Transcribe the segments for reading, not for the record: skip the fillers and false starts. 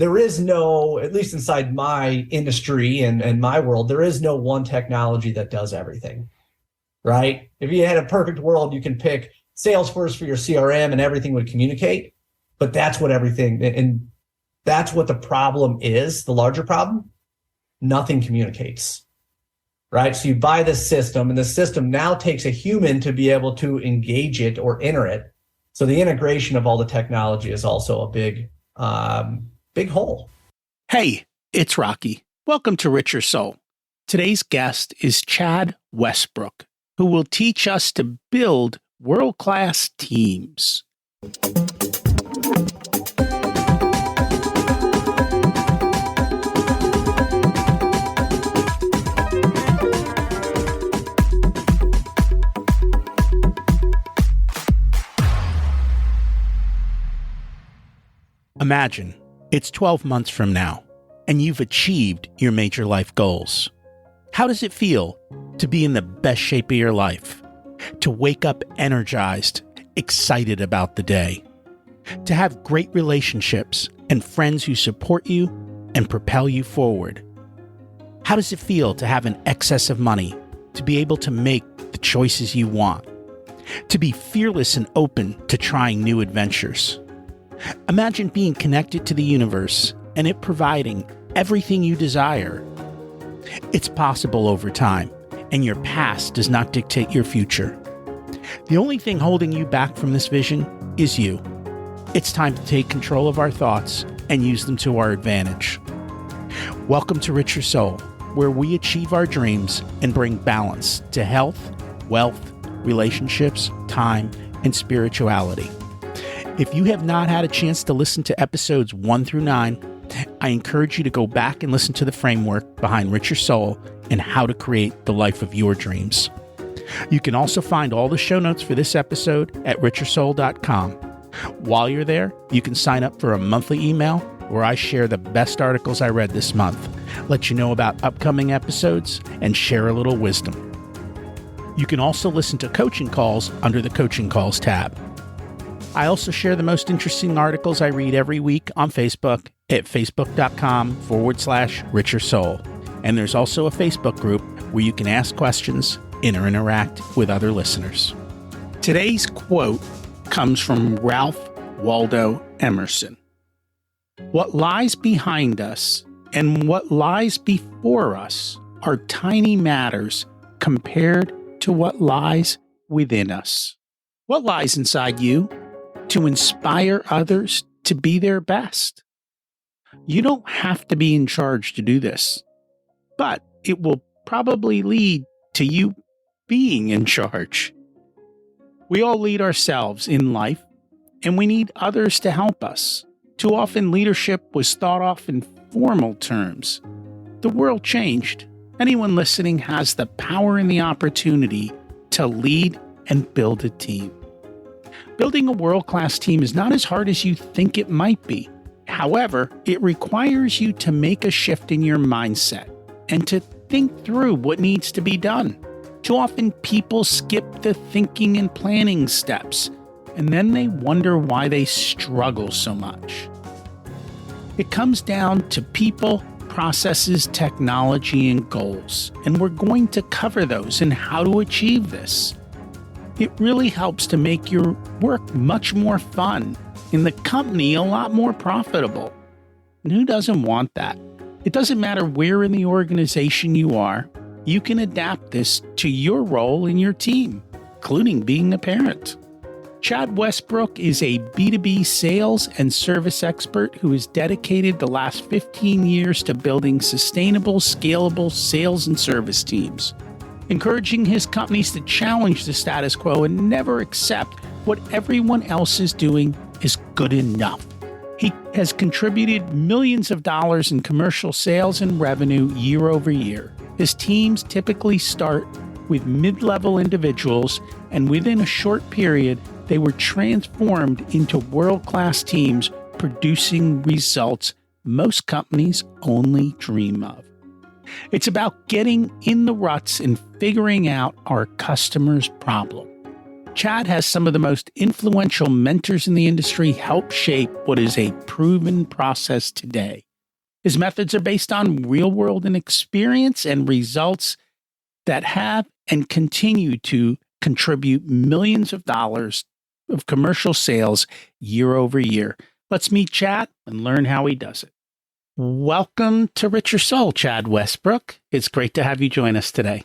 there is no, at least inside my industry and my world, there is no one technology that does everything, right? If you had a perfect world, you can pick Salesforce for your CRM and everything would communicate. But that's what everything, and that's what the problem is, the larger problem. Nothing communicates, right? So you buy this system, and the system now takes a human to be able to engage it or enter it. So the integration of all the technology is also a big hole. Hey, it's Rocky. Welcome to Richer Soul. Today's guest is Chad Westbrook, who will teach us to build world-class teams. Imagine it's 12 months from now, and you've achieved your major life goals. How does it feel to be in the best shape of your life? To wake up energized, excited about the day? To have great relationships and friends who support you and propel you forward? How does it feel to have an excess of money, to be able to make the choices you want? To be fearless and open to trying new adventures? Imagine being connected to the universe and it providing everything you desire. It's possible over time, and your past does not dictate your future. The only thing holding you back from this vision is you. It's time to take control of our thoughts and use them to our advantage. Welcome to Richer Soul, where we achieve our dreams and bring balance to health, wealth, relationships, time, and spirituality. If you have not had a chance to listen to episodes 1 through 9, I encourage you to go back and listen to the framework behind Richer Soul and how to create the life of your dreams. You can also find all the show notes for this episode at richersoul.com. While you're there, you can sign up for a monthly email where I share the best articles I read this month, let you know about upcoming episodes, and share a little wisdom. You can also listen to coaching calls under the Coaching Calls tab. I also share the most interesting articles I read every week on Facebook at facebook.com/Richer Soul. And there's also a Facebook group where you can ask questions and interact with other listeners. Today's quote comes from Ralph Waldo Emerson. What lies behind us and what lies before us are tiny matters compared to what lies within us. What lies inside you? To inspire others to be their best. You don't have to be in charge to do this, but it will probably lead to you being in charge. We all lead ourselves in life, and we need others to help us. Too often, leadership was thought of in formal terms. The world changed. Anyone listening has the power and the opportunity to lead and build a team. Building a world-class team is not as hard as you think it might be. However, it requires you to make a shift in your mindset and to think through what needs to be done. Too often, people skip the thinking and planning steps, and then they wonder why they struggle so much. It comes down to people, processes, technology, and goals, and we're going to cover those and how to achieve this. It really helps to make your work much more fun and the company a lot more profitable. And who doesn't want that? It doesn't matter where in the organization you are, you can adapt this to your role in your team, including being a parent. Chad Westbrook is a B2B sales and service expert who has dedicated the last 15 years to building sustainable, scalable sales and service teams, encouraging his companies to challenge the status quo and never accept what everyone else is doing is good enough. He has contributed millions of dollars in commercial sales and revenue year over year. His teams typically start with mid-level individuals, and within a short period, they were transformed into world-class teams producing results most companies only dream of. It's about getting in the ruts and figuring out our customer's problem. Chad has some of the most influential mentors in the industry help shape what is a proven process today. His methods are based on real world and experience and results that have and continue to contribute millions of dollars of commercial sales year over year. Let's meet Chad and learn how he does it. Welcome to Richer Soul, Chad Westbrook. It's great to have you join us today.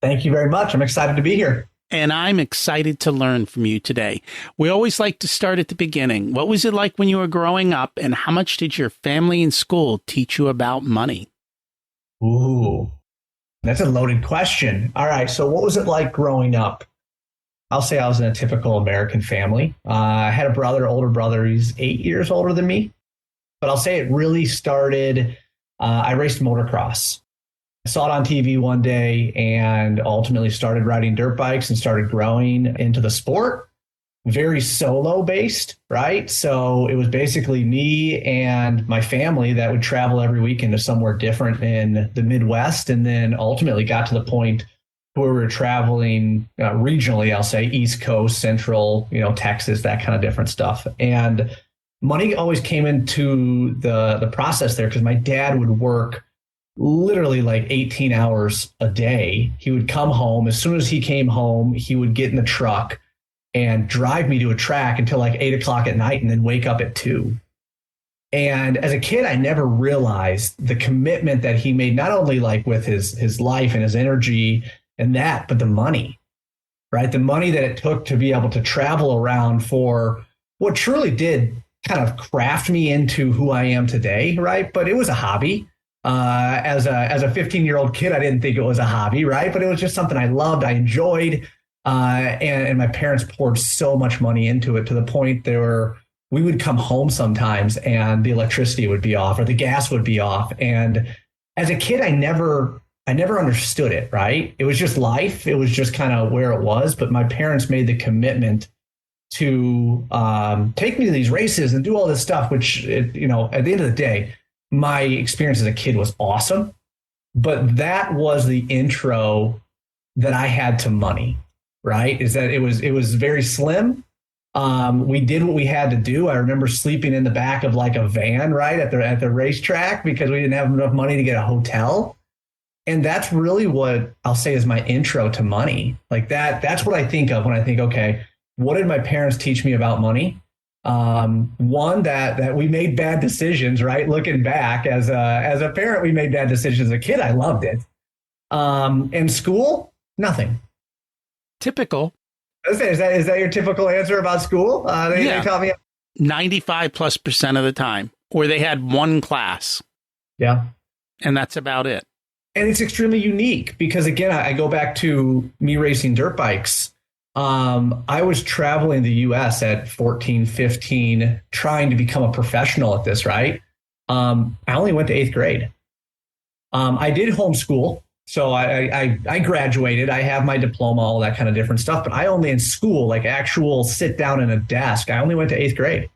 Thank you very much. I'm excited to be here. And I'm excited to learn from you today. We always like to start at the beginning. What was it like when you were growing up, and how much did your family and school teach you about money? Ooh, that's a loaded question. All right. So what was it like growing up? I'll say I was in a typical American family. I had a brother, older brother. He's 8 years older than me. But I'll say it really started, I raced motocross. I saw it on TV one day and ultimately started riding dirt bikes and started growing into the sport. Very solo based, right? So it was basically me and my family that would travel every weekend to somewhere different in the Midwest, and then ultimately got to the point where we were traveling regionally, I'll say East Coast, Central, Texas, that kind of different stuff. And money always came into the process there because my dad would work literally like 18 hours a day. He would come home. As soon as he came home, he would get in the truck and drive me to a track until like 8 o'clock at night and then wake up at 2. And as a kid, I never realized the commitment that he made, not only like with his life and his energy and that, but the money, right? The money that it took to be able to travel around for what truly did kind of craft me into who I am today, right? But it was a hobby. As a 15-year-old kid, I didn't think it was a hobby, right? But it was just something I loved, I enjoyed, and my parents poured so much money into it to the point we would come home sometimes and the electricity would be off or the gas would be off. And as a kid, I never understood it, right? It was just life. It was just kind of where it was. But my parents made the commitment to take me to these races and do all this stuff, which, at the end of the day, my experience as a kid was awesome, but that was the intro that I had to money, right? Is that it was very slim. We did what we had to do. I remember sleeping in the back of like a van, right, at the racetrack because we didn't have enough money to get a hotel. And that's really what I'll say is my intro to money. Like that's what I think of when I think, okay, what did my parents teach me about money? One, that we made bad decisions, right? Looking back as a parent, we made bad decisions. As a kid, I loved it. In school, nothing. Typical. Is that your typical answer about school? They taught me 95+% of the time, or they had one class. Yeah. And that's about it. And it's extremely unique because, again, I go back to me racing dirt bikes. I was traveling the U.S. at 14, 15, trying to become a professional at this, right? I only went to 8th grade. I did homeschool. So I graduated. I have my diploma, all that kind of different stuff. But I only in school, like actual sit down in a desk, I only went to 8th grade.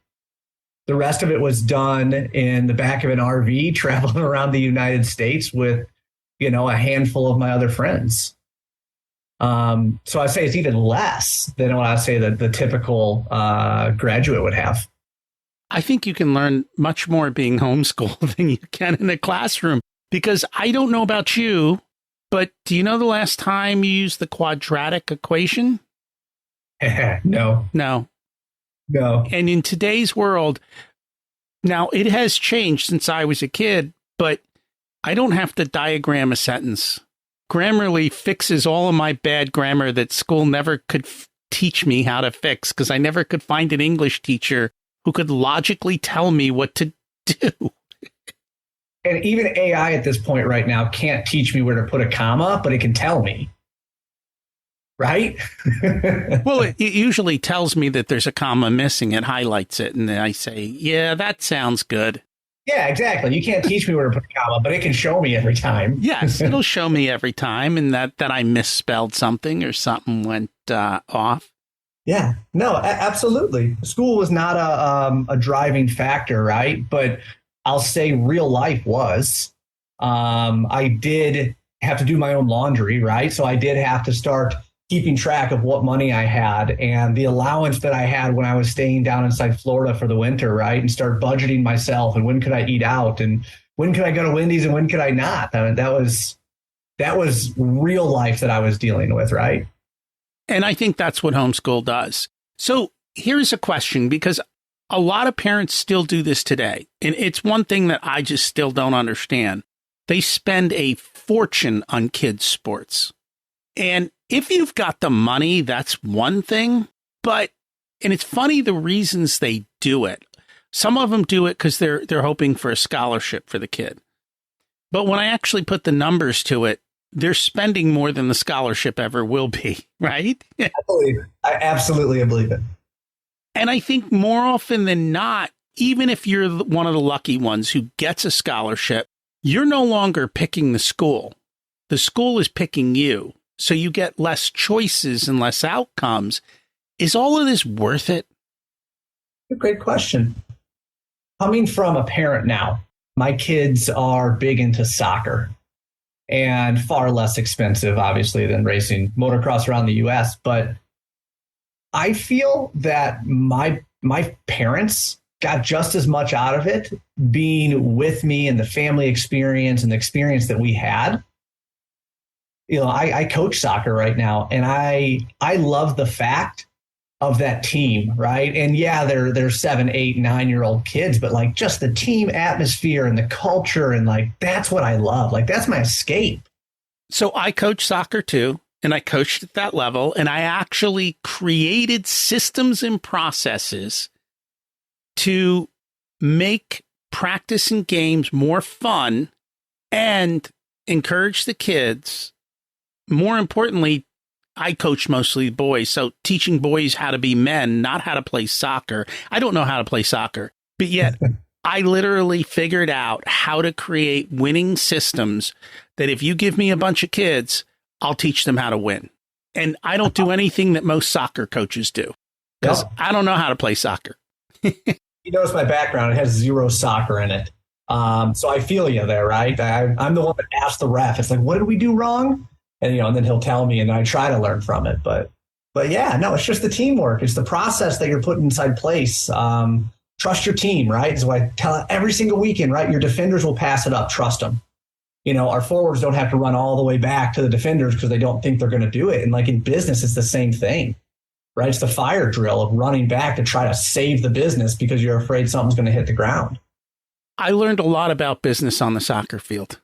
The rest of it was done in the back of an RV, traveling around the United States with, a handful of my other friends. So I say it's even less than what I say that the typical graduate would have. I think you can learn much more being homeschooled than you can in a classroom, because I don't know about you, but do you know the last time you used the quadratic equation? No. And in today's world, now it has changed since I was a kid, but I don't have to diagram a sentence. Grammarly fixes all of my bad grammar that school never could teach me how to fix, because I never could find an English teacher who could logically tell me what to do. And even AI at this point right now can't teach me where to put a comma, but it can tell me. Right? Well, it usually tells me that there's a comma missing. It highlights it. And then I say, yeah, that sounds good. Yeah, exactly. You can't teach me where to put a comma, but it can show me every time. Yes, it'll show me every time, and that I misspelled something or something went off. Yeah, no, absolutely. School was not a driving factor, right? But I'll say real life was. I did have to do my own laundry, right? So I did have to start keeping track of what money I had and the allowance that I had when I was staying down inside Florida for the winter, right? And start budgeting myself and when could I eat out and when could I go to Wendy's and when could I not? I mean, that was real life that I was dealing with, right? And I think that's what homeschool does. So here's a question, because a lot of parents still do this today. And it's one thing that I just still don't understand. They spend a fortune on kids' sports. And if you've got the money, that's one thing. And it's funny the reasons they do it. Some of them do it because they're hoping for a scholarship for the kid. But when I actually put the numbers to it, they're spending more than the scholarship ever will be, right? I absolutely believe it. And I think more often than not, even if you're one of the lucky ones who gets a scholarship, you're no longer picking the school. The school is picking you. So you get less choices and less outcomes. Is all of this worth it? Great question. Coming from a parent now, my kids are big into soccer and far less expensive, obviously, than racing motocross around the US. But I feel that my parents got just as much out of it being with me and the family experience and the experience that we had. You know, I coach soccer right now, and I love the fact of that team, right? And yeah, they're 7, 8, 9-year-old kids, but like just the team atmosphere and the culture, and like that's what I love. Like that's my escape. So I coach soccer too, and I coached at that level, and I actually created systems and processes to make practice and games more fun and encourage the kids. More importantly, I coach mostly boys, so teaching boys how to be men, not how to play soccer. I don't know how to play soccer, but yet I literally figured out how to create winning systems that if you give me a bunch of kids, I'll teach them how to win. And I don't do anything that most soccer coaches do because I don't know how to play soccer. You notice my background, it has zero soccer in it. So I feel you there, right? I'm the one that asked the ref. It's like, what did we do wrong? And, and then he'll tell me and I try to learn from it. But yeah, no, it's just the teamwork. It's the process that you're putting inside place. Trust your team, right? Is what I tell every single weekend, right? Your defenders will pass it up. Trust them. Our forwards don't have to run all the way back to the defenders because they don't think they're going to do it. And like in business, it's the same thing, right? It's the fire drill of running back to try to save the business because you're afraid something's going to hit the ground. I learned a lot about business on the soccer field.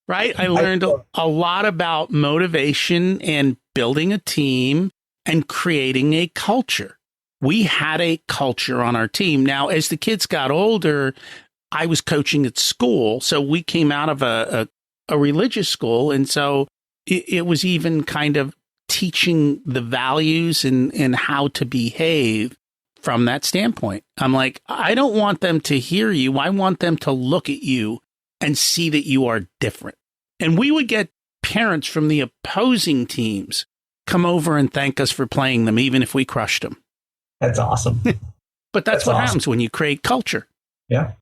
Right? I learned a lot about motivation and building a team and creating a culture. We had a culture on our team. Now, as the kids got older, I was coaching at school. So we came out of a religious school. And so it was even kind of teaching the values and how to behave from that standpoint. I'm like, I don't want them to hear you. I want them to look at you and see that you are different. And we would get parents from the opposing teams come over and thank us for playing them, even if we crushed them. That's awesome. But that's what happens when you create culture. Yeah.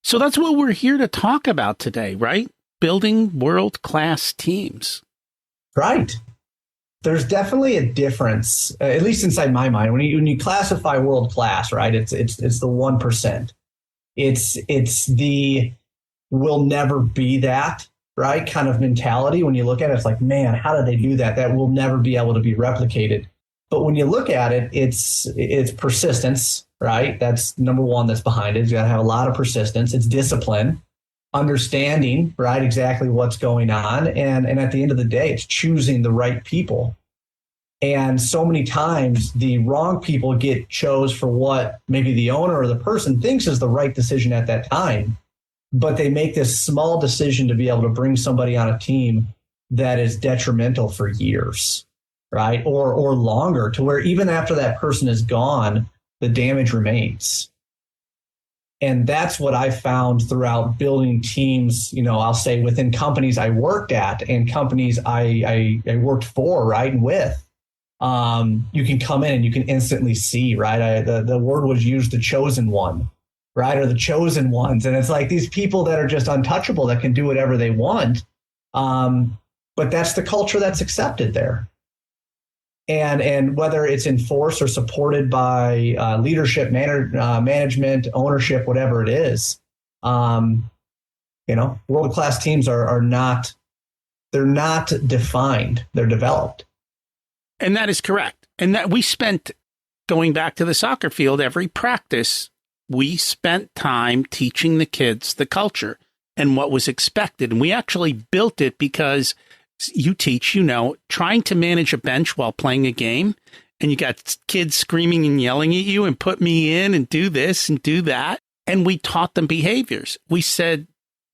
So that's what we're here to talk about today, right? Building world-class teams. Right. There's definitely a difference, at least inside my mind, when you classify world-class, right? It's the 1%. It's the we'll never be that, right? Kind of mentality. When you look at it, it's like, man, how did they do that? That will never be able to be replicated. But when you look at it, it's persistence, right? That's number one that's behind it. You got to have a lot of persistence. It's discipline, understanding, right, exactly what's going on. And at the end of the day, it's choosing the right people. And so many times the wrong people get chose for what maybe the owner or the person thinks is the right decision at that time. But they make this small decision to be able to bring somebody on a team that is detrimental for years, right? Or longer, to where even after that person is gone, the damage remains. And that's what I found throughout building teams, I'll say within companies I worked at and companies I worked for, right, and with. You can come in and you can instantly see, right? The word was used, the chosen one, right? Or the chosen ones. And it's like these people that are just untouchable that can do whatever they want. but that's the culture that's accepted there. And whether it's enforced or supported by leadership, management, ownership, whatever it is, world-class teams are not, they're not defined, they're developed. And that is correct. And that we spent, going back to the soccer field, every practice, we spent time teaching the kids the culture and what was expected. And we actually built it because you teach, trying to manage a bench while playing a game, and you got kids screaming and yelling at you and put me in and do this and do that. And we taught them behaviors. We said,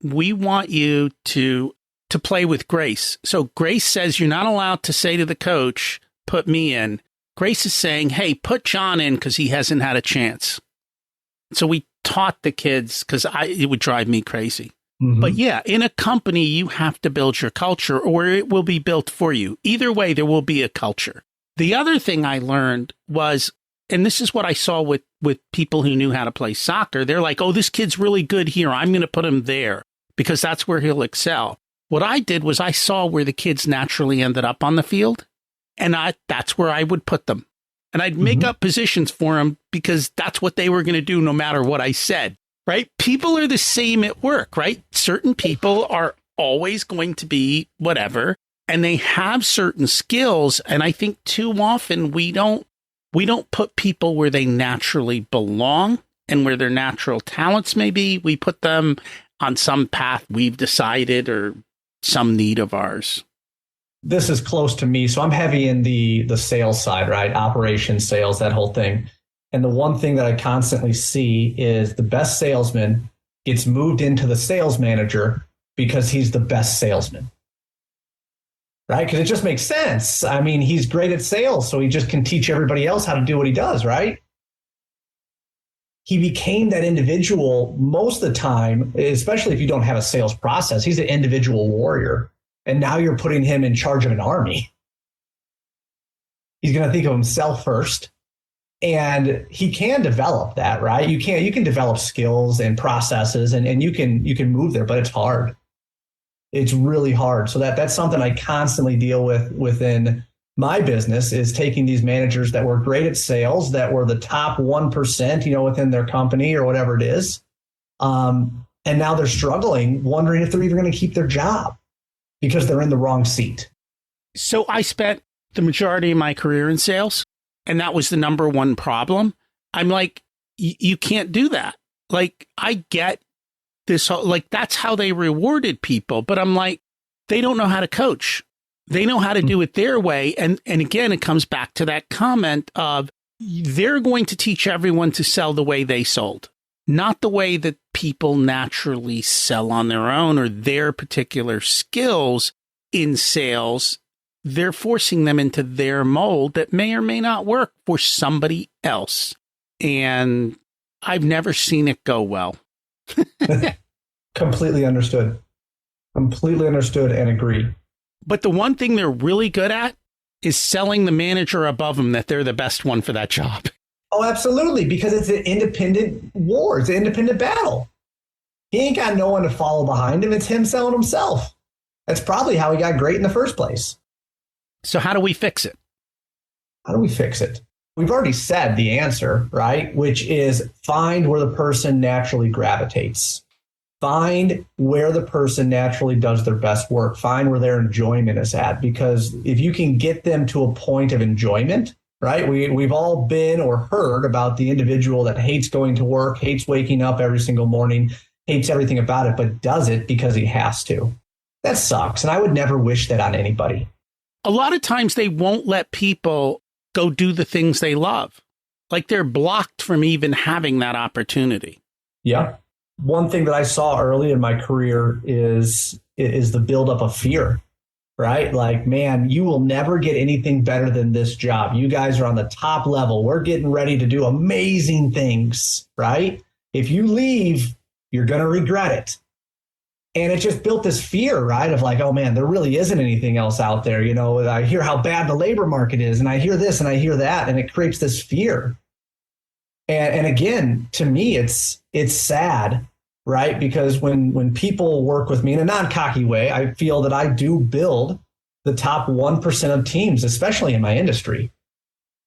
we want you to play with grace. So grace says you're not allowed to say to the coach, put me in. Grace is saying, hey, put John in because he hasn't had a chance. So we taught the kids because it would drive me crazy. Mm-hmm. But yeah, in a company, you have to build your culture or it will be built for you. Either way, there will be a culture. The other thing I learned was, and this is what I saw with people who knew how to play soccer. They're like, oh, this kid's really good here. I'm going to put him there because that's where he'll excel. What I did was I saw where the kids naturally ended up on the field, and that's where I would put them. And I'd make up positions for them because that's what they were going to do no matter what I said. Right? People are the same at work, right? Certain people are always going to be whatever, and they have certain skills. And I think too often we don't put people where they naturally belong and where their natural talents may be. We put them on some path we've decided or some need of ours. This is close to me. So I'm heavy in the sales side, right? Operations, sales, that whole thing. And the one thing that I constantly see is the best salesman gets moved into the sales manager because he's the best salesman, right? Because it just makes sense. I mean, he's great at sales, so he just can teach everybody else how to do what he does, right? He became that individual most of the time, especially if you don't have a sales process. He's an individual warrior. And now you're putting him in charge of an army. He's going to think of himself first. And he can develop that, right? You can develop skills and processes and you can move there, but it's hard. It's really hard. So that's something I constantly deal with within my business, is taking these managers that were great at sales, that were the top 1%, within their company or whatever it is. And now they're struggling, wondering if they're even going to keep their job because they're in the wrong seat. So I spent the majority of my career in sales. And that was the number one problem. I'm like, you can't do that. Like, I get this, that's how they rewarded people. But I'm like, they don't know how to coach. They know how to do it their way. And again, it comes back to that comment of they're going to teach everyone to sell the way they sold, not the way that people naturally sell on their own or their particular skills in sales. They're forcing them into their mold that may or may not work for somebody else. And I've never seen it go well. Completely understood and agree. But the one thing they're really good at is selling the manager above them that they're the best one for that job. Oh, absolutely. Because it's an independent war. It's an independent battle. He ain't got no one to follow behind him. It's him selling himself. That's probably how he got great in the first place. So how do we fix it? We've already said the answer, right? Which is find where the person naturally gravitates. Find where the person naturally does their best work. Find where their enjoyment is at. Because if you can get them to a point of enjoyment, right? We've all been or heard about the individual that hates going to work, hates waking up every single morning, hates everything about it, but does it because he has to. That sucks. And I would never wish that on anybody. A lot of times they won't let people go do the things they love. Like they're blocked from even having that opportunity. Yeah. One thing that I saw early in my career is the buildup of fear, right? Like, man, you will never get anything better than this job. You guys are on the top level. We're getting ready to do amazing things, right? If you leave, you're going to regret it. And it just built this fear, right? Of like, oh man, there really isn't anything else out there. I hear how bad the labor market is, and I hear this and I hear that, and it creates this fear. And again, to me, it's sad, right? Because when people work with me in a non-cocky way, I feel that I do build the top 1% of teams, especially in my industry.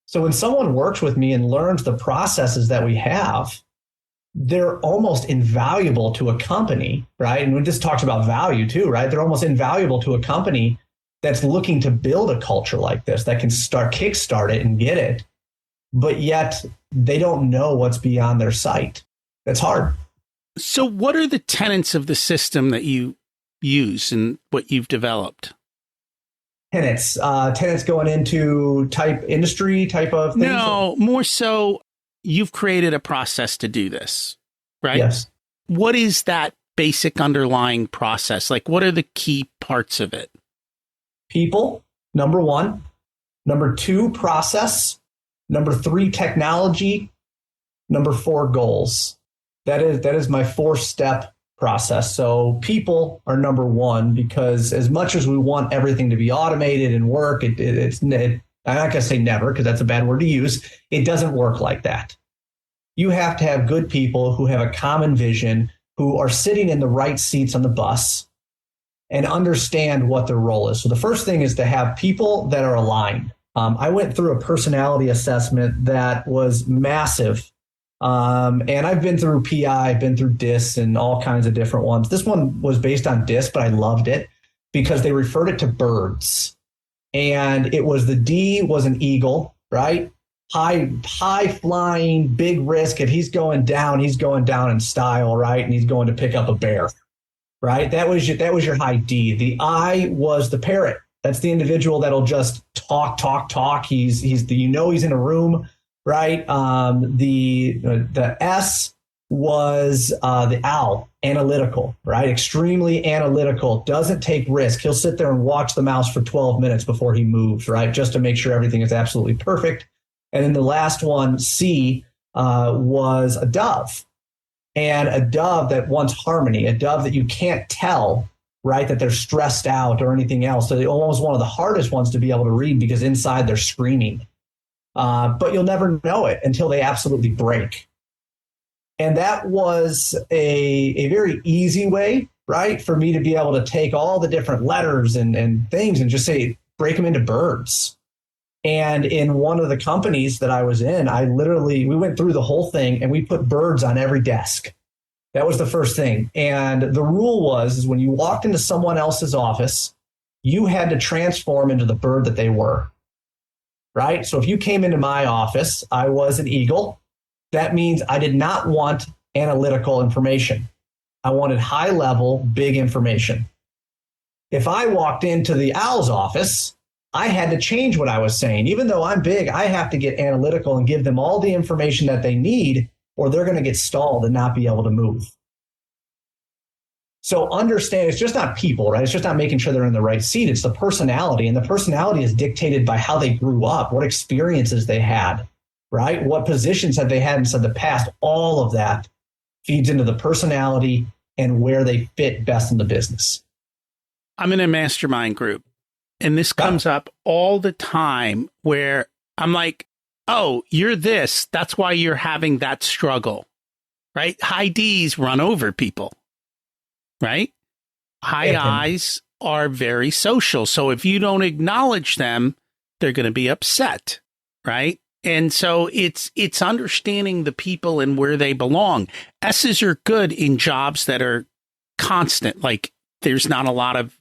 So when someone works with me and learns the processes that we have, they're almost invaluable to a company, right? And we just talked about value too, right? They're almost invaluable to a company that's looking to build a culture like this, that can kickstart it and get it, but yet they don't know what's beyond their sight. That's hard. So what are the tenets of the system that you use and what you've developed? Tenets going into industry type of things? No, more so you've created a process to do this, right? Yes. What is that basic underlying process? Like, what are the key parts of it? People, number one. Number two, process. Number three, technology. Number four, goals. That is my 4-step process. So people are number one, because as much as we want everything to be automated and work, I'm not going to say never, because that's a bad word to use. It doesn't work like that. You have to have good people who have a common vision, who are sitting in the right seats on the bus and understand what their role is. So the first thing is to have people that are aligned. I went through a personality assessment that was massive. And I've been through PI, I've been through DIS and all kinds of different ones. This one was based on DIS, but I loved it because they referred it to birds. And it was, the D was an eagle, right? High flying, big risk. If he's going down in style, right? And he's going to pick up a bear, right? That was your high D. The I was the parrot. That's the individual that'll just talk. He's he's in a room, right? The S was the owl, analytical, right? Extremely analytical, doesn't take risk. He'll sit there and watch the mouse for 12 minutes before he moves, right? Just to make sure everything is absolutely perfect. And then the last one, C, was a dove. And a dove that wants harmony, a dove that you can't tell, right, that they're stressed out or anything else. So they're almost one of the hardest ones to be able to read, because inside they're screaming. But you'll never know it until they absolutely break. And that was a very easy way, right, for me to be able to take all the different letters and things and just say, break them into birds. And in one of the companies that I was in, we went through the whole thing and we put birds on every desk. That was the first thing. And the rule is when you walked into someone else's office, you had to transform into the bird that they were, right? So if you came into my office, I was an eagle. That means I did not want analytical information. I wanted high level, big information. If I walked into the owl's office, I had to change what I was saying. Even though I'm big, I have to get analytical and give them all the information that they need, or they're going to get stalled and not be able to move. So understand, it's just not people, right? It's just not making sure they're in the right seat. It's the personality. And the personality is dictated by how they grew up, what experiences they had, right? What positions have they had inside the past? All of that feeds into the personality and where they fit best in the business. I'm in a mastermind group. And this comes up all the time where I'm like, oh, you're this. That's why you're having that struggle, right? High Ds run over people, right? High Is are very social. So if you don't acknowledge them, they're going to be upset, right? And so it's understanding the people and where they belong. S's are good in jobs that are constant, like there's not a lot of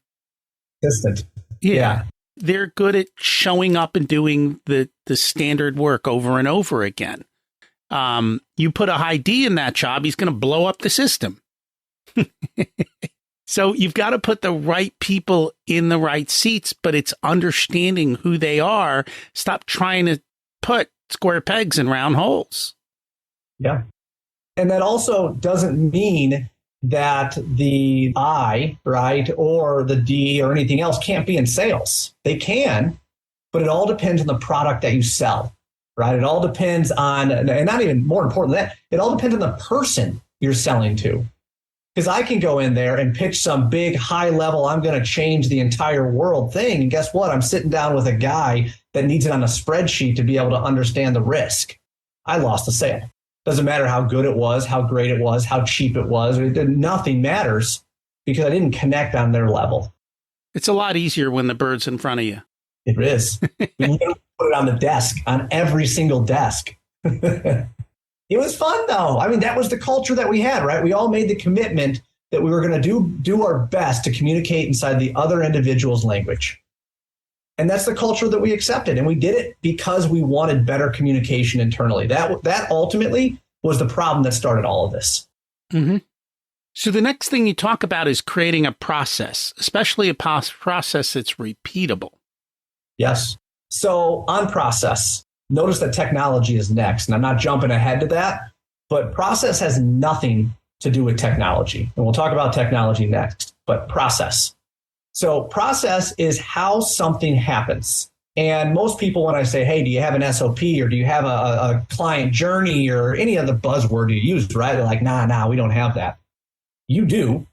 distant. Yeah. They're good at showing up and doing the standard work over and over again. You put a high D in that job, he's going to blow up the system. So you've got to put the right people in the right seats, but it's understanding who they are. Stop trying to put square pegs in round holes. Yeah. And that also doesn't mean that the I, right, or the D or anything else can't be in sales. They can, but it all depends on the product that you sell, right? It all depends on, and not even more important than that, it all depends on the person you're selling to. Because I can go in there and pitch some big high level, I'm going to change the entire world thing. And guess what? I'm sitting down with a guy that needs it on a spreadsheet to be able to understand the risk. I lost the sale. Doesn't matter how good it was, how great it was, how cheap it was. Nothing matters because I didn't connect on their level. It's a lot easier when the bird's in front of you. It is. We literally put it on the desk, on every single desk. It was fun, though. I mean, that was the culture that we had, right? We all made the commitment that we were going to do our best to communicate inside the other individual's language. And that's the culture that we accepted. And we did it because we wanted better communication internally. That ultimately was the problem that started all of this. Mm-hmm. So the next thing you talk about is creating a process, especially a process that's repeatable. Yes. So on process, notice that technology is next. And I'm not jumping ahead to that, but process has nothing to do with technology. And we'll talk about technology next, but process. So process is how something happens. And most people, when I say, hey, do you have an SOP or do you have a client journey or any other buzzword you use, right? They're like, nah, we don't have that. You do,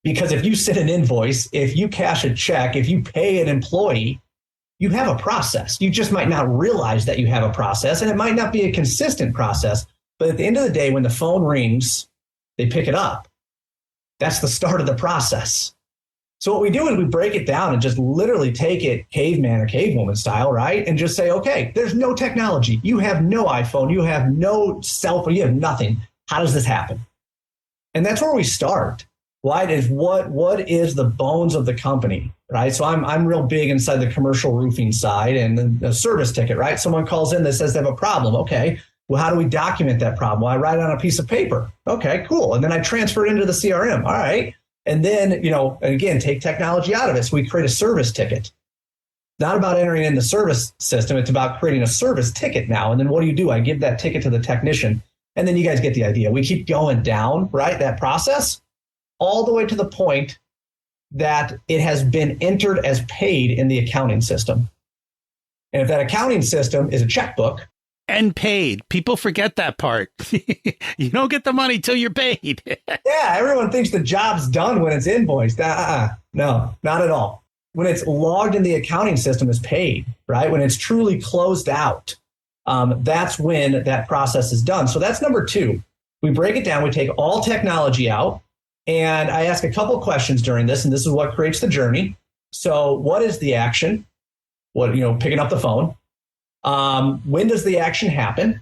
because if you send an invoice, if you cash a check, if you pay an employee, you have a process. You just might not realize that you have a process, and it might not be a consistent process. But at the end of the day, when the phone rings, they pick it up. That's the start of the process. So what we do is we break it down and just literally take it caveman or cavewoman style, right? And just say, okay, there's no technology. You have no iPhone. You have no cell phone. You have nothing. How does this happen? And that's where we start. Right? Is what is the bones of the company, right? So I'm real big inside the commercial roofing side and the service ticket, right? Someone calls in that says they have a problem. Okay, well, how do we document that problem? Well, I write it on a piece of paper. Okay, cool. And then I transfer it into the CRM. All right. And then, and again, take technology out of it. So we create a service ticket. Not about entering in the service system. It's about creating a service ticket now. And then what do? I give that ticket to the technician. And then you guys get the idea. We keep going down, right? That process all the way to the point that it has been entered as paid in the accounting system. And if that accounting system is a checkbook. And paid. People forget that part. You don't get the money till you're paid. Yeah, everyone thinks the job's done when it's invoiced. No, not at all. When it's logged in the accounting system as paid, right? When it's truly closed out, that's when that process is done. So that's number two. We break it down. We take all technology out. And I ask a couple questions during this, and this is what creates the journey. So what is the action? Picking up the phone. When does the action happen?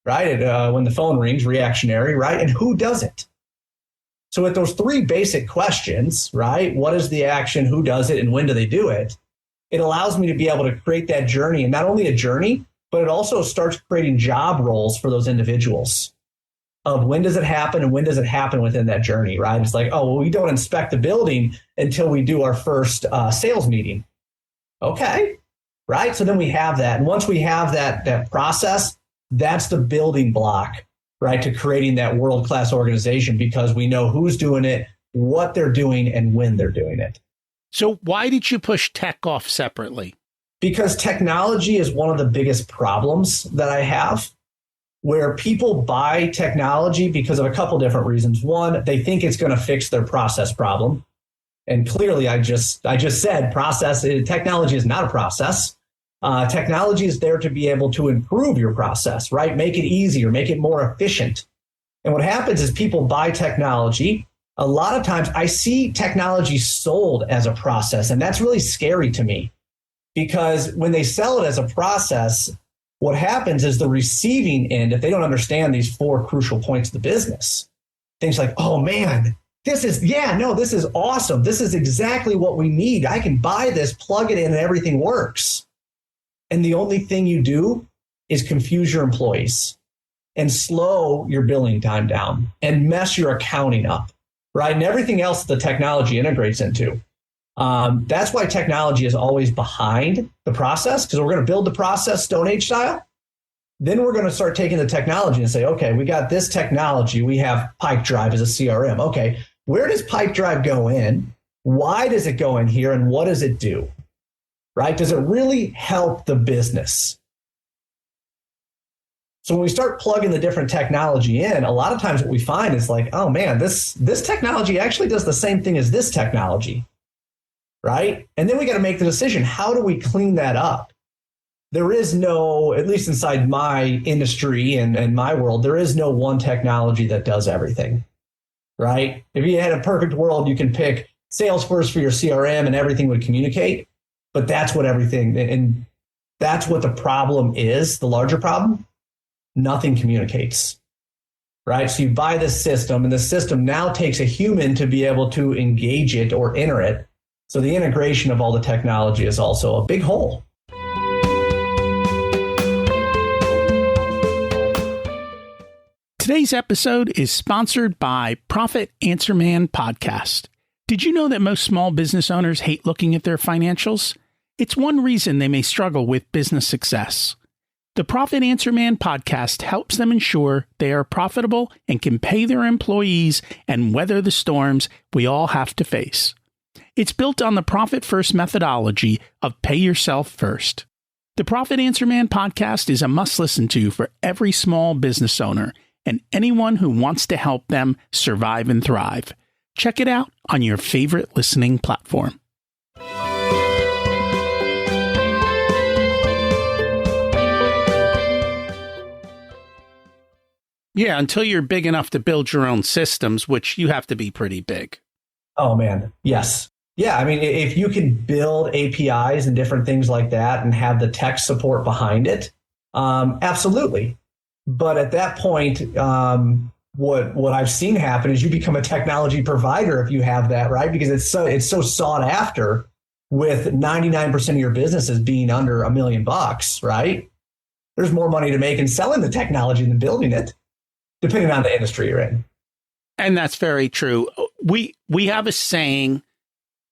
Right? When the phone rings, reactionary, right? And who does it? So with those three basic questions, right? What is the action? Who does it? And when do they do it? It allows me to be able to create that journey, and not only a journey, but it also starts creating job roles for those individuals. Of when does it happen and when does it happen within that journey, right? It's like, oh, well, we don't inspect the building until we do our first sales meeting. Okay, right? So then we have that. And once we have that process, that's the building block, right, to creating that world-class organization, because we know who's doing it, what they're doing, and when they're doing it. So why did you push tech off separately? Because technology is one of the biggest problems that I have, where people buy technology because of a couple different reasons. One, they think it's going to fix their process problem. And clearly, I just said technology is not a process. Technology is there to be able to improve your process, right? Make it easier, make it more efficient. And what happens is people buy technology. A lot of times I see technology sold as a process, and that's really scary to me, because when they sell it as a process, what happens is the receiving end, if they don't understand these four crucial points of the business, things like, oh man, this is awesome. This is exactly what we need. I can buy this, plug it in, and everything works. And the only thing you do is confuse your employees and slow your billing time down and mess your accounting up, right? And everything else the technology integrates into. That's why technology is always behind the process, because we're going to build the process Stone Age style. Then we're going to start taking the technology and say, okay, we got this technology. We have Pipedrive as a CRM. Okay, where does Pipedrive go in? Why does it go in here? And what does it do? Right? Does it really help the business? So when we start plugging the different technology in, a lot of times what we find is like, oh man, this technology actually does the same thing as this technology. Right? And then we got to make the decision. How do we clean that up? There is no, at least inside my industry and my world, there is no one technology that does everything. Right? If you had a perfect world, you can pick Salesforce for your CRM and everything would communicate, but that's what everything, and that's what the problem is, the larger problem. Nothing communicates, right? So you buy this system, and the system now takes a human to be able to engage it or enter it. So the integration of all the technology is also a big hole. Today's episode is sponsored by Profit Answer Man Podcast. Did you know that most small business owners hate looking at their financials? It's one reason they may struggle with business success. The Profit Answer Man podcast helps them ensure they are profitable and can pay their employees and weather the storms we all have to face. It's built on the Profit First methodology of pay yourself first. The Profit Answer Man podcast is a must listen to for every small business owner and anyone who wants to help them survive and thrive. Check it out on your favorite listening platform. Yeah, until you're big enough to build your own systems, which you have to be pretty big. Oh, man. Yes. Yeah. I mean, if you can build APIs and different things like that and have the tech support behind it, absolutely. But at that point, what I've seen happen is you become a technology provider if you have that, right? Because it's so sought after, with 99% of your businesses being under $1 million, right? There's more money to make in selling the technology than building it, depending on the industry you're in. And that's very true. We have a saying,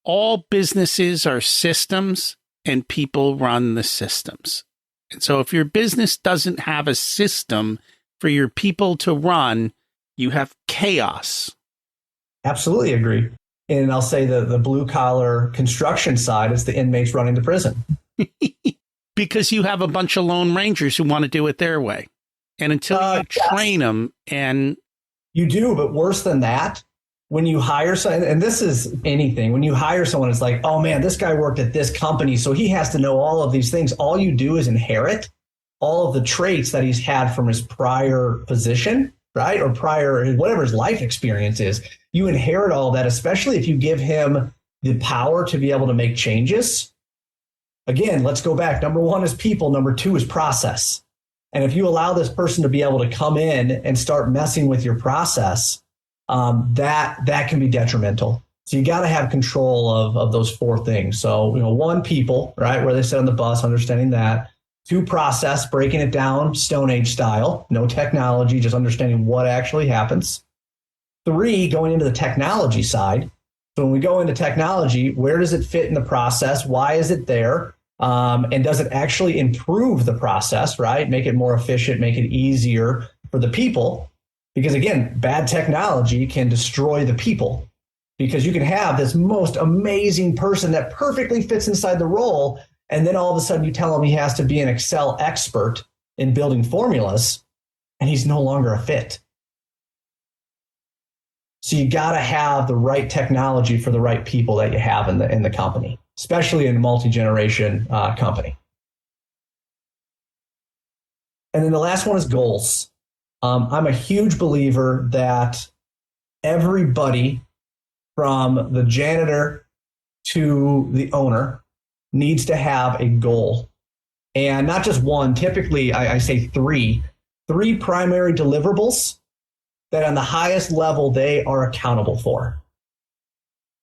all businesses are systems and people run the systems. And so if your business doesn't have a system for your people to run, you have chaos. Absolutely agree. And I'll say the blue collar construction side is the inmates running the prison. Because you have a bunch of lone rangers who want to do it their way. And until you train them, and you do, but worse than that, when you hire someone, and this is anything, when you hire someone, it's like, oh man, this guy worked at this company, so he has to know all of these things. All you do is inherit all of the traits that he's had from his prior position, right? Or prior, whatever his life experience is. You inherit all of that, especially if you give him the power to be able to make changes. Again, let's go back. Number one is people. Number two is process. And if you allow this person to be able to come in and start messing with your process, that can be detrimental. So you got to have control of those four things. So, one, people, right, where they sit on the bus, understanding that. Two, process, breaking it down, Stone Age style, no technology, just understanding what actually happens. Three, going into the technology side. So when we go into technology, where does it fit in the process? Why is it there? And does it actually improve the process, right? Make it more efficient, make it easier for the people. Because again, bad technology can destroy the people, because you can have this most amazing person that perfectly fits inside the role. And then all of a sudden you tell him he has to be an Excel expert in building formulas, and he's no longer a fit. So you got to have the right technology for the right people that you have in the company, especially in a multi-generation company. And then the last one is goals. I'm a huge believer that everybody from the janitor to the owner needs to have a goal. And not just one, typically I say three primary deliverables that on the highest level they are accountable for.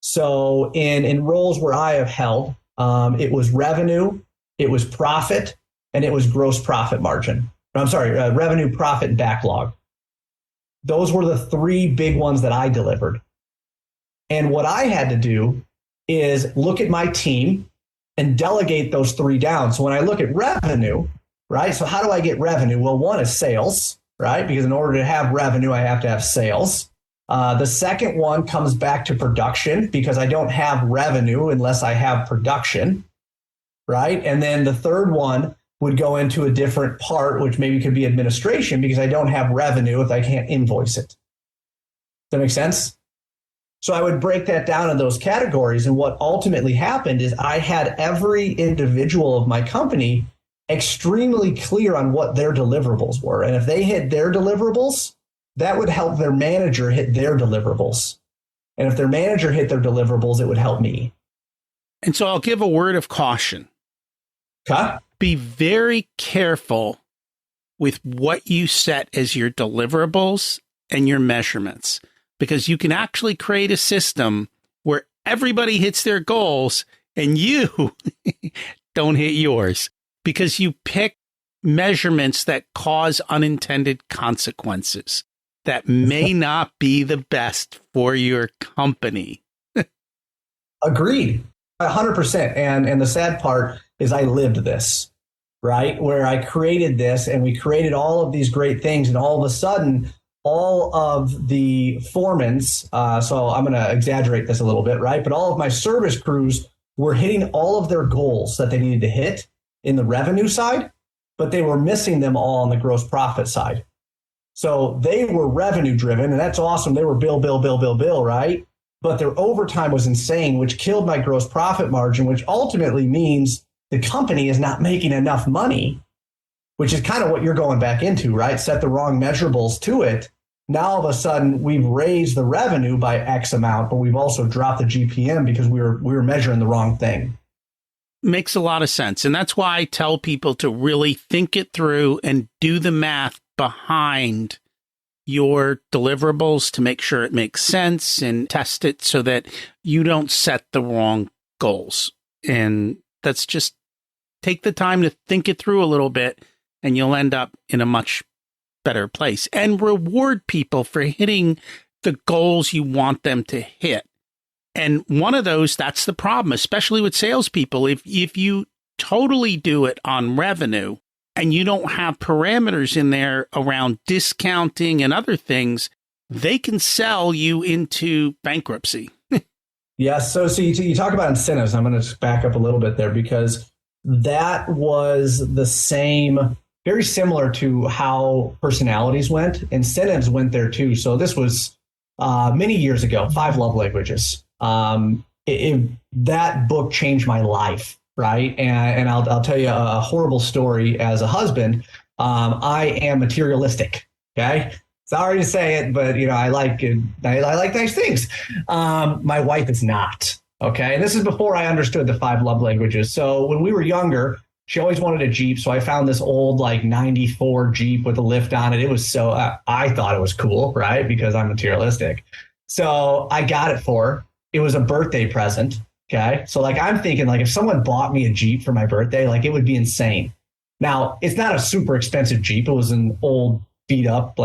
So in roles where I have held, it was revenue, it was profit, and it was gross profit margin. I'm sorry, revenue, profit, and backlog. Those were the three big ones that I delivered. And what I had to do is look at my team and delegate those three down. So when I look at revenue, right? So how do I get revenue? Well, one is sales, right? Because in order to have revenue, I have to have sales. The second one comes back to production, because I don't have revenue unless I have production, right? And then the third one would go into a different part, which maybe could be administration, because I don't have revenue if I can't invoice it. Does that make sense? So I would break that down in those categories. And what ultimately happened is I had every individual of my company extremely clear on what their deliverables were. And if they hit their deliverables, that would help their manager hit their deliverables. And if their manager hit their deliverables, it would help me. And so I'll give a word of caution. Okay. Be very careful with what you set as your deliverables and your measurements, because you can actually create a system where everybody hits their goals and you don't hit yours because you pick measurements that cause unintended consequences that may not be the best for your company. Agreed. 100%. And the sad part is I lived this, right? Where I created this and we created all of these great things. And all of a sudden, all of the foremans, so I'm going to exaggerate this a little bit, right? But all of my service crews were hitting all of their goals that they needed to hit in the revenue side, but they were missing them all on the gross profit side. So they were revenue driven, and that's awesome. They were bill, right? But their overtime was insane, which killed my gross profit margin, which ultimately means the company is not making enough money, which is kind of what you're going back into, right? Set the wrong measurables to it. Now, all of a sudden, we've raised the revenue by X amount, but we've also dropped the GPM because we were measuring the wrong thing. Makes a lot of sense. And that's why I tell people to really think it through and do the math behind your deliverables to make sure it makes sense and test it so that you don't set the wrong goals. And that's just take the time to think it through a little bit and you'll end up in a much better place, and reward people for hitting the goals you want them to hit. And one of those, that's the problem, especially with salespeople. If you totally do it on revenue and you don't have parameters in there around discounting and other things, they can sell you into bankruptcy. Yes. So you talk about incentives. I'm going to back up a little bit there because that was the same, very similar to how personalities went. Incentives went there too. So this was many years ago, 5 Love Languages. That book changed my life, right? And I'll tell you a horrible story as a husband. I am materialistic. Okay. Sorry to say it, but I like nice things. My wife is not. Okay. And this is before I understood the 5 Love Languages. So when we were younger, she always wanted a Jeep. So I found this old 94 Jeep with a lift on it. It was so, I thought it was cool, right? Because I'm materialistic. So I got it for her. It was a birthday present. Okay. So I'm thinking if someone bought me a Jeep for my birthday, it would be insane. Now it's not a super expensive Jeep. It was an old beat up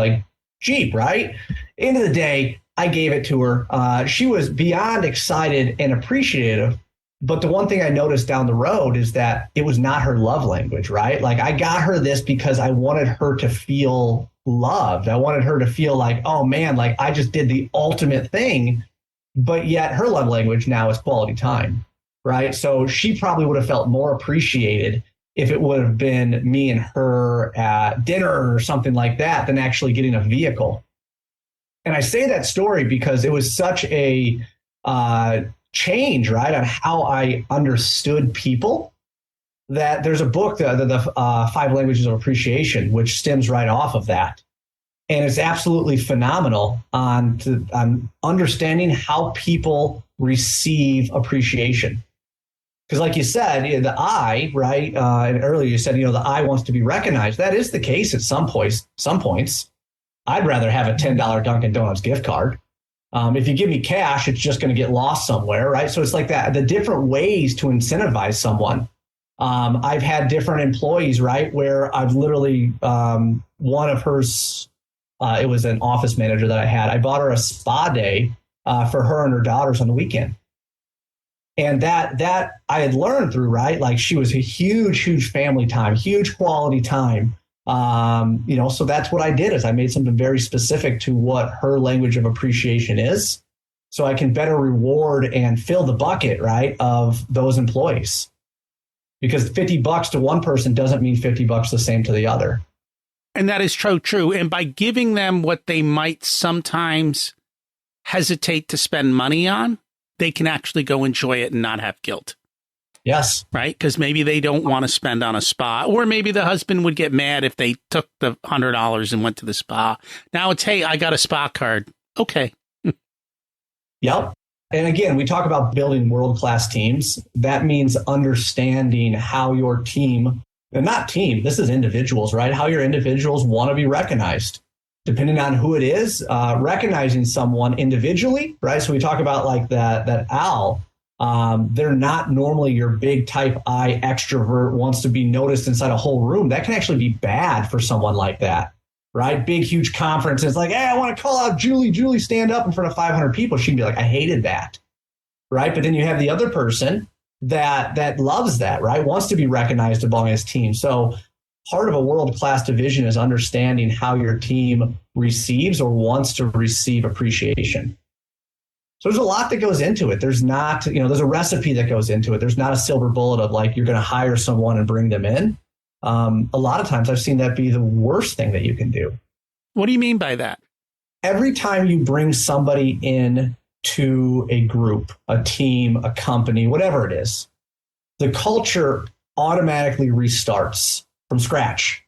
Jeep, right? End of the day, I gave it to her. She was beyond excited and appreciative. But the one thing I noticed down the road is that it was not her love language, right? I got her this because I wanted her to feel loved. I wanted her to feel oh man, I just did the ultimate thing. But yet her love language now is quality time, right? So she probably would have felt more appreciated if it would have been me and her at dinner or something like that than actually getting a vehicle. And I say that story because it was such a change, right, on how I understood people, that there's a book, the 5 Languages of Appreciation, which stems right off of that. And it's absolutely phenomenal on understanding how people receive appreciation. Because like you said, the I, right, and earlier you said, the I wants to be recognized. That is the case at some points. I'd rather have a $10 Dunkin' Donuts gift card. If you give me cash, it's just going to get lost somewhere, right? So it's that, the different ways to incentivize someone. I've had different employees, right, where I've literally, one of hers, it was an office manager that I had. I bought her a spa day for her and her daughters on the weekend. And that I had learned through, right? She was a huge family time, huge quality time. So that's what I did is I made something very specific to what her language of appreciation is. So I can better reward and fill the bucket, right, of those employees. Because $50 to one person doesn't mean $50 the same to the other. And that is true. And by giving them what they might sometimes hesitate to spend money on, they can actually go enjoy it and not have guilt. Yes. Right? Because maybe they don't want to spend on a spa, or maybe the husband would get mad if they took the $100 and went to the spa. Now it's, hey, I got a spa card. Okay. Yep. And again, we talk about building world-class teams. That means understanding how your team, and not team, this is individuals, right? How your individuals want to be recognized. Depending on who it is, recognizing someone individually, right? So we talk about like that owl. They're not normally your big type I extrovert, wants to be noticed inside a whole room. That can actually be bad for someone like that, right? Big, huge conferences like, hey, I want to call out Julie. Julie, stand up in front of 500 people. She'd be like, I hated that, right? But then you have the other person that loves that, right? Wants to be recognized among his team. So part of a world-class division is understanding how your team receives or wants to receive appreciation. So there's a lot that goes into it. There's not, there's a recipe that goes into it. There's not a silver bullet of like, you're going to hire someone and bring them in. A lot of times I've seen that be the worst thing that you can do. What do you mean by that? Every time you bring somebody in to a group, a team, a company, whatever it is, the culture automatically restarts from scratch.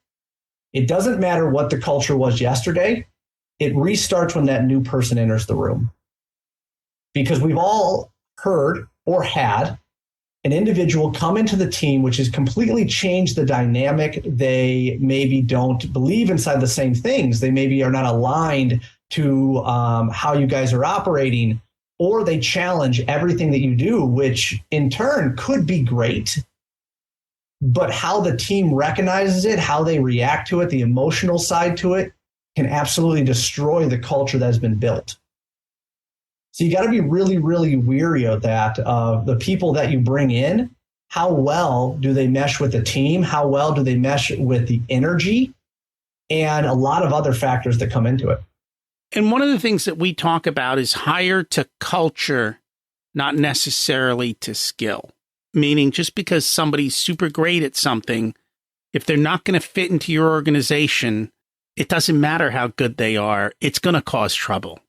It doesn't matter what the culture was yesterday. It restarts when that new person enters the room. Because we've all heard or had an individual come into the team, which has completely changed the dynamic. They maybe don't believe inside the same things. They maybe are not aligned to how you guys are operating, or they challenge everything that you do, which in turn could be great. But how the team recognizes it, how they react to it, the emotional side to it can absolutely destroy the culture that has been built. So you got to be really, really wary of that, of the people that you bring in. How well do they mesh with the team? How well do they mesh with the energy? And a lot of other factors that come into it. And one of the things that we talk about is hire to culture, not necessarily to skill. Meaning just because somebody's super great at something, if they're not going to fit into your organization, it doesn't matter how good they are. It's going to cause trouble.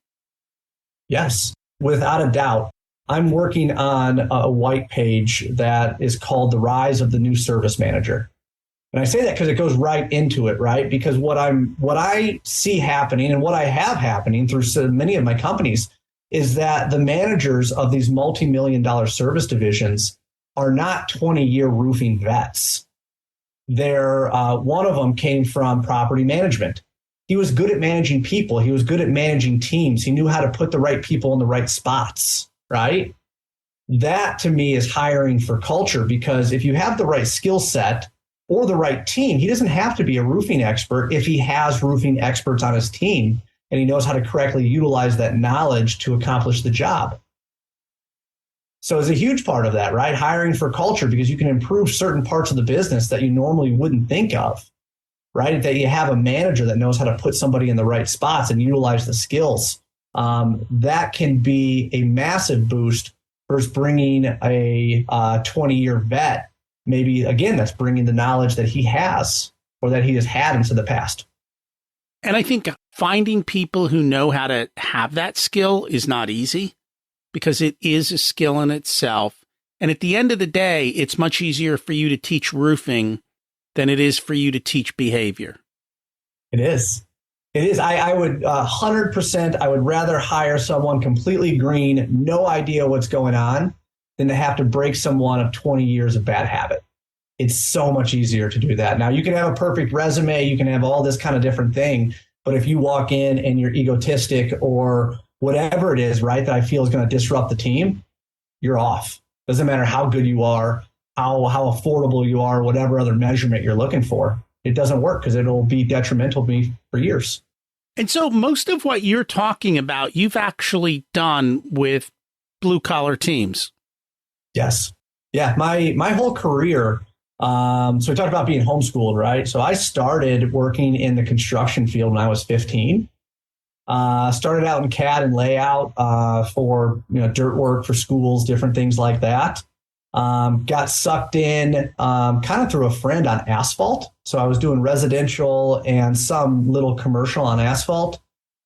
Yes, without a doubt. I'm working on a white page that is called The Rise of the New Service Manager. And I say that because it goes right into it, right? Because what I see happening and what I have happening through so many of my companies is that the managers of these multi-million-dollar service divisions are not 20-year roofing vets. They're one of them came from property management. He was good at managing people. He was good at managing teams. He knew how to put the right people in the right spots, right? That to me is hiring for culture, because if you have the right skill set or the right team, he doesn't have to be a roofing expert if he has roofing experts on his team and he knows how to correctly utilize that knowledge to accomplish the job. So it's a huge part of that, right? Hiring for culture, because you can improve certain parts of the business that you normally wouldn't think of. Right? That you have a manager that knows how to put somebody in the right spots and utilize the skills. That can be a massive boost versus bringing a 20-year vet. Maybe, again, that's bringing the knowledge that he has or that he has had into the past. And I think finding people who know how to have that skill is not easy, because it is a skill in itself. And at the end of the day, it's much easier for you to teach roofing than it is for you to teach behavior. It is. It is. I would 100%, I would rather hire someone completely green, no idea what's going on, than to have to break someone of 20 years of bad habit. It's so much easier to do that. Now, you can have a perfect resume, you can have all this kind of different thing, but if you walk in and you're egotistic or whatever it is, right, that I feel is going to disrupt the team, you're off. Doesn't matter how good you are, how affordable you are, whatever other measurement you're looking for. It doesn't work because it'll be detrimental to me for years. And so most of what you're talking about, you've actually done with blue collar teams. Yes. Yeah. My whole career. So we talked about being homeschooled, right? So I started working in the construction field when I was 15. Started out in CAD and layout for dirt work for schools, different things like that. Got sucked in kind of through a friend on asphalt. So I was doing residential and some little commercial on asphalt,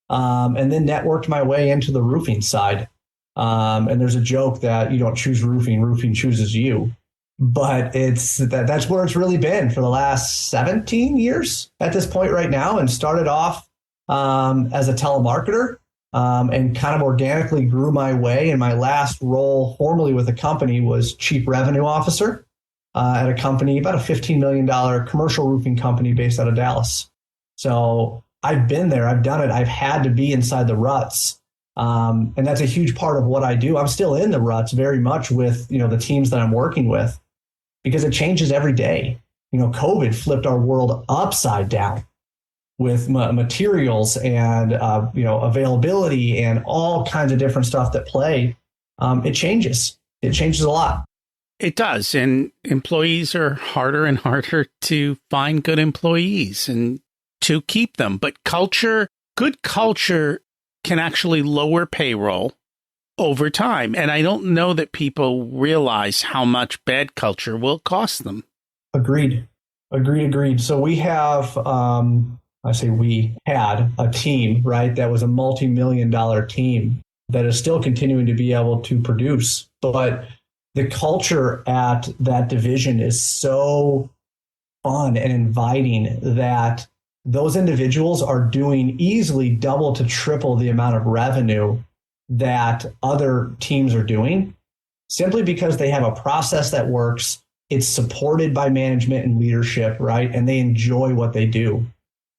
and then networked my way into the roofing side. And there's a joke that you don't choose roofing, roofing chooses you. But that's where it's really been for the last 17 years at this point right now, and started off as a telemarketer. and kind of organically grew my way. And my last role formally with the company was chief revenue officer at a company, about a $15 million commercial roofing company based out of Dallas. So I've been there, I've done it, I've had to be inside the ruts. And that's a huge part of what I do. I'm still in the ruts very much with, the teams that I'm working with, because it changes every day. COVID flipped our world upside down with materials and, availability and all kinds of different stuff that play. It changes. It changes a lot. It does. And employees are harder and harder to find good employees and to keep them. But good culture can actually lower payroll over time. And I don't know that people realize how much bad culture will cost them. Agreed. So we have, we had a team, right? That was a multi-million-dollar team that is still continuing to be able to produce. But the culture at that division is so fun and inviting that those individuals are doing easily double to triple the amount of revenue that other teams are doing, simply because they have a process that works. It's supported by management and leadership, right? And they enjoy what they do.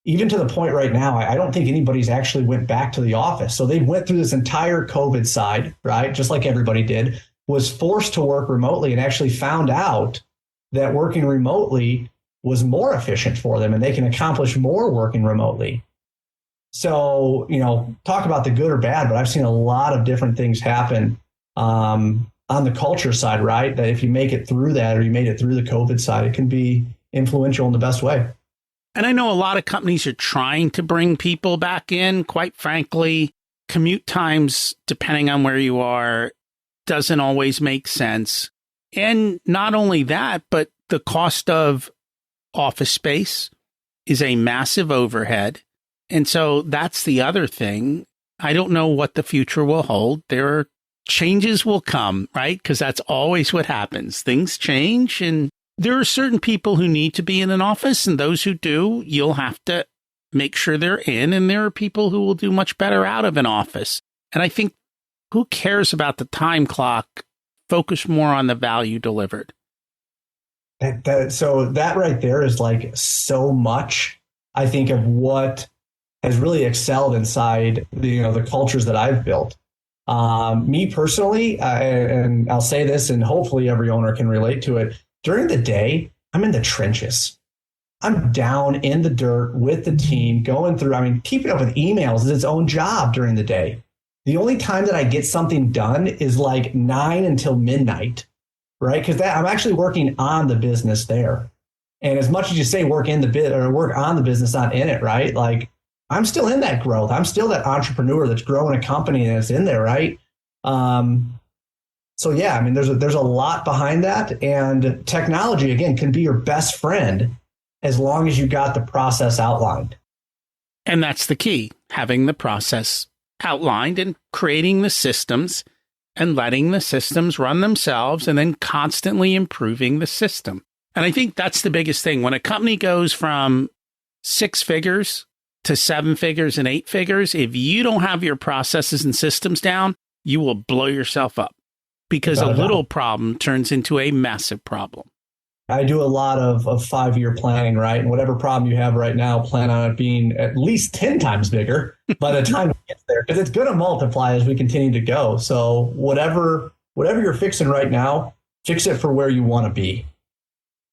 Even to the point right now, I don't think anybody's actually went back to the office. So they went through this entire COVID side, right? Just like everybody did, was forced to work remotely and actually found out that working remotely was more efficient for them and they can accomplish more working remotely. So, talk about the good or bad, but I've seen a lot of different things happen on the culture side, right? That if you make it through that, or you made it through the COVID side, it can be influential in the best way. And I know a lot of companies are trying to bring people back in. Quite frankly, commute times, depending on where you are, doesn't always make sense. And not only that, but the cost of office space is a massive overhead. And so that's the other thing. I don't know what the future will hold. There are changes will come, right? Because that's always what happens. Things change, and there are certain people who need to be in an office, and those who do, you'll have to make sure they're in. And there are people who will do much better out of an office. And I think, who cares about the time clock? Focus more on the value delivered. So that right there is like so much, I think, of what has really excelled inside the cultures that I've built. Me personally, and I'll say this, and hopefully every owner can relate to it. During the day, I'm in the trenches. I'm down in the dirt with the team, going through. Keeping up with emails is its own job during the day. The only time that I get something done is like 9 until midnight, right? Because I'm actually working on the business there. And as much as you say work in the bit or work on the business, not in it, right? Like, I'm still in that growth. I'm still that entrepreneur that's growing a company and it's in there, right? So yeah, there's a lot behind that, and technology again can be your best friend as long as you got the process outlined. And that's the key: having the process outlined and creating the systems and letting the systems run themselves, and then constantly improving the system. And I think that's the biggest thing. When a company goes from 6 figures to 7 figures and 8 figures, if you don't have your processes and systems down, you will blow yourself up, because a little problem turns into a massive problem. I do a lot of 5-year planning, right? And whatever problem you have right now, plan on it being at least 10 times bigger by the time it gets there, because it's going to multiply as we continue to go. So whatever you're fixing right now, fix it for where you want to be.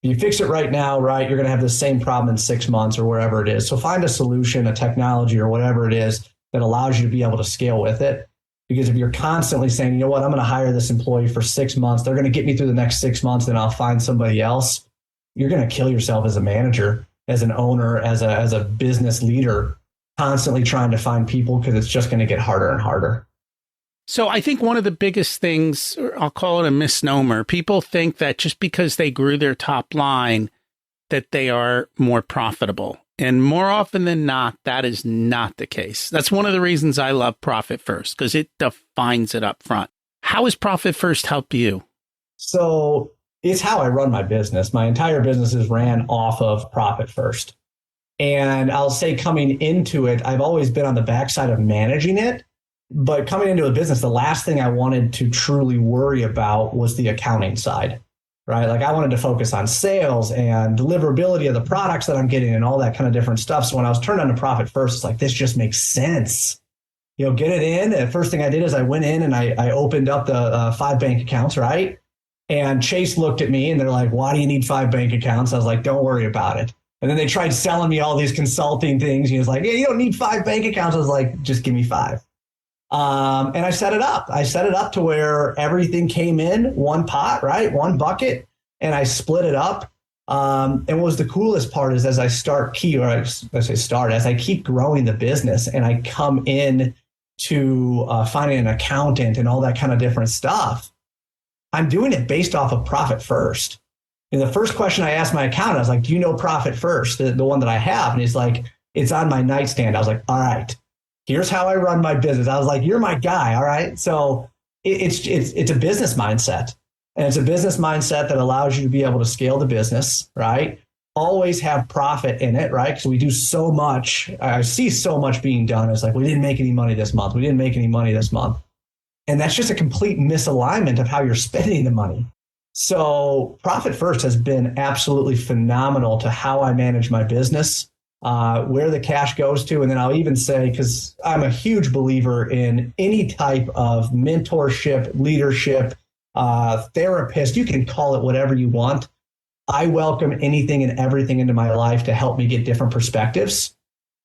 If you fix it right now, right, you're going to have the same problem in 6 months or wherever it is. So find a solution, a technology or whatever it is that allows you to be able to scale with it. Because if you're constantly saying, you know what, I'm going to hire this employee for 6 months, they're going to get me through the next 6 months, then I'll find somebody else, you're going to kill yourself as a manager, as an owner, as a business leader, constantly trying to find people, because it's just going to get harder and harder. So I think one of the biggest things, I'll call it a misnomer, people think that just because they grew their top line, that they are more profitable. And more often than not, that is not the case. That's one of the reasons I love Profit First, because it defines it up front. How has Profit First helped you? So it's how I run my business. My entire business is ran off of Profit First. And I'll say coming into it, I've always been on the backside of managing it. But coming into a business, the last thing I wanted to truly worry about was the accounting side, right? Like I wanted to focus on sales and deliverability of the products that I'm getting and all that kind of different stuff. So when I was turned on to profit first, it's like, this just makes sense. Get it in. And the first thing I did is I went in and I opened up the 5 bank accounts, right? And Chase looked at me and they're like, why do you need 5 bank accounts? I was like, don't worry about it. And then they tried selling me all these consulting things. He was like, yeah, you don't need 5 bank accounts. I was like, just give me 5. And I set it up. I set it up to where everything came in one pot, right? One bucket. And I split it up. And what was the coolest part is as I keep growing the business and I come in to finding an accountant and all that kind of different stuff, I'm doing it based off of profit first. And the first question I asked my accountant, I was like, do you know profit first? The one that I have. And he's like, it's on my nightstand. I was like, all right, here's how I run my business. I was like, you're my guy. All right. So it's a business mindset. And it's a business mindset that allows you to be able to scale the business, right? Always have profit in it, right? Because we do so much. I see so much being done. It's like, we didn't make any money this month. We didn't make any money this month. And that's just a complete misalignment of how you're spending the money. So profit first has been absolutely phenomenal to how I manage my business, where the cash goes to. And then I'll even say, because I'm a huge believer in any type of mentorship, leadership, therapist, you can call it whatever you want. I welcome anything and everything into my life to help me get different perspectives.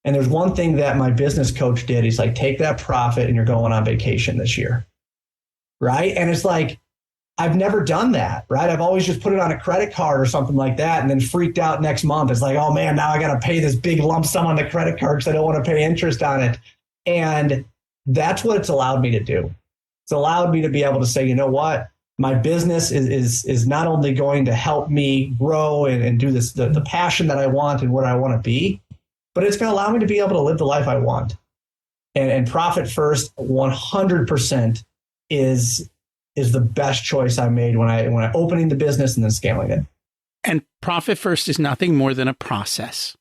And there's one thing that my business coach did. He's like, take that profit and you're going on vacation this year. Right. And it's like, I've never done that. Right. I've always just put it on a credit card or something like that and then freaked out next month. It's like, oh man, now I got to pay this big lump sum on the credit card because I don't want to pay interest on it. And that's what it's allowed me to do. It's allowed me to be able to say, you know what? My business is not only going to help me grow and do this, the passion that I want and what I want to be, but it's going to allow me to be able to live the life I want. And profit first, 100% is the best choice I made when I opening the business and then scaling it. And profit first is nothing more than a process.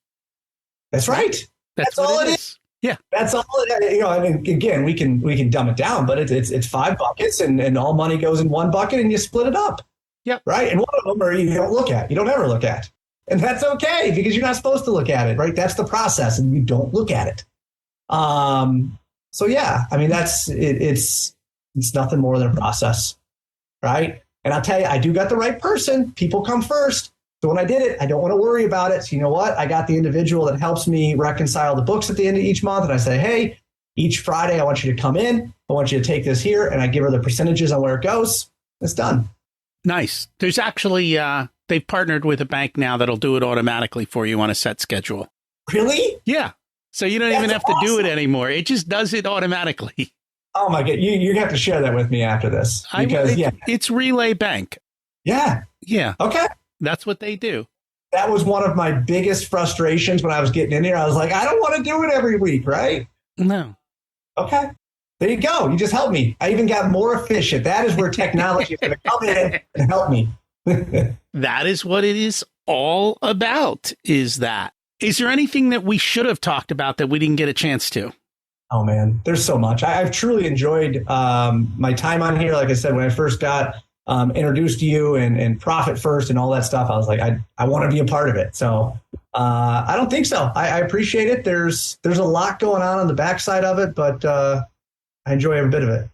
That's right. That's all it is. Yeah, that's all. I mean, again, we can dumb it down, but it's 5 buckets, and all money goes in one bucket, and you split it up. Yeah, right. And one of them you don't look at, you don't ever look at, and that's okay because you're not supposed to look at it, right? That's the process, and you don't look at it. So yeah, I mean that's it. It's nothing more than a process, right? And I'll tell you, I do got the right person. People come first. So when I did it, I don't want to worry about it. So you know what? I got the individual that helps me reconcile the books at the end of each month. And I say, hey, each Friday, I want you to come in. I want you to take this here. And I give her the percentages on where it goes. It's done. Nice. There's actually, they've partnered with a bank now that'll do it automatically for you on a set schedule. Really? Yeah. So you don't even have to do it anymore. It just does it automatically. Oh my God. You have to share that with me after this. Because it's Relay Bank. Yeah. Yeah. Okay. That's what they do. That was one of my biggest frustrations when I was getting in here. I was like, I don't want to do it every week, right? No. Okay. There you go. You just helped me. I even got more efficient. That is where technology is going to come in and help me. That is what it is all about, is that. Is there anything that we should have talked about that we didn't get a chance to? Oh, man, there's so much. I've truly enjoyed my time on here. Like I said, when I first got introduced to you and profit first and all that stuff, I was like, I want to be a part of it. So I don't think so. I appreciate it. There's a lot going on the backside of it, but I enjoy every bit of it.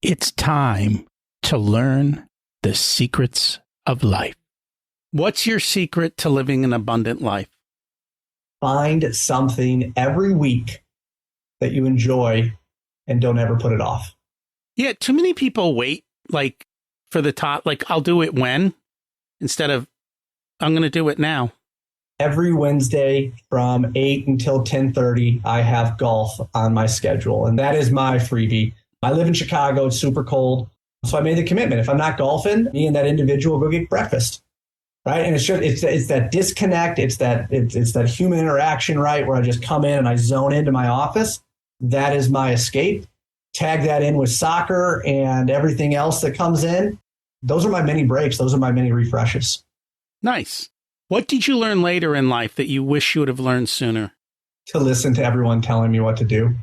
It's time to learn the secrets of life. What's your secret to living an abundant life? Find something every week that you enjoy and don't ever put it off. Yeah, too many people wait for the top, I'll do it when, instead of I'm going to do it now. Every Wednesday from 8 until 10:30, I have golf on my schedule, and that is my freebie. I live in Chicago. It's super cold. So I made the commitment. If I'm not golfing, me and that individual go get breakfast. Right. And it's that disconnect. It's that human interaction, right? Where I just come in and I zone into my office. That is my escape. Tag that in with soccer and everything else that comes in. those are my mini breaks. Those are my mini refreshes. Nice. What did you learn later in life that you wish you would have learned sooner? To listen to everyone telling me what to do.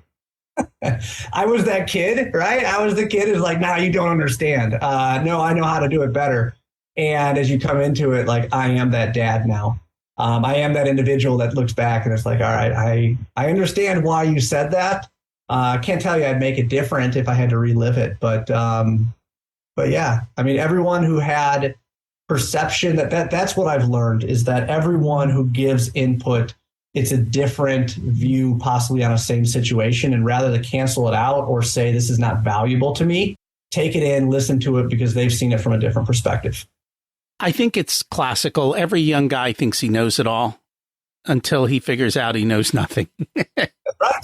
I was that kid, right? I was the kid who's like, nah, you don't understand. No, I know how to do it better. And as you come into it, like, I am that dad now. I am that individual that looks back and it's like, all right, I understand why you said that. I can't tell you I'd make it different if I had to relive it. But yeah, I mean, everyone who had perception that's what I've learned is that everyone who gives input, it's a different view possibly on a same situation. And rather than cancel it out or say this is not valuable to me, take it in, listen to it because they've seen it from a different perspective. I think it's classical. Every young guy thinks he knows it all until he figures out he knows nothing. Right.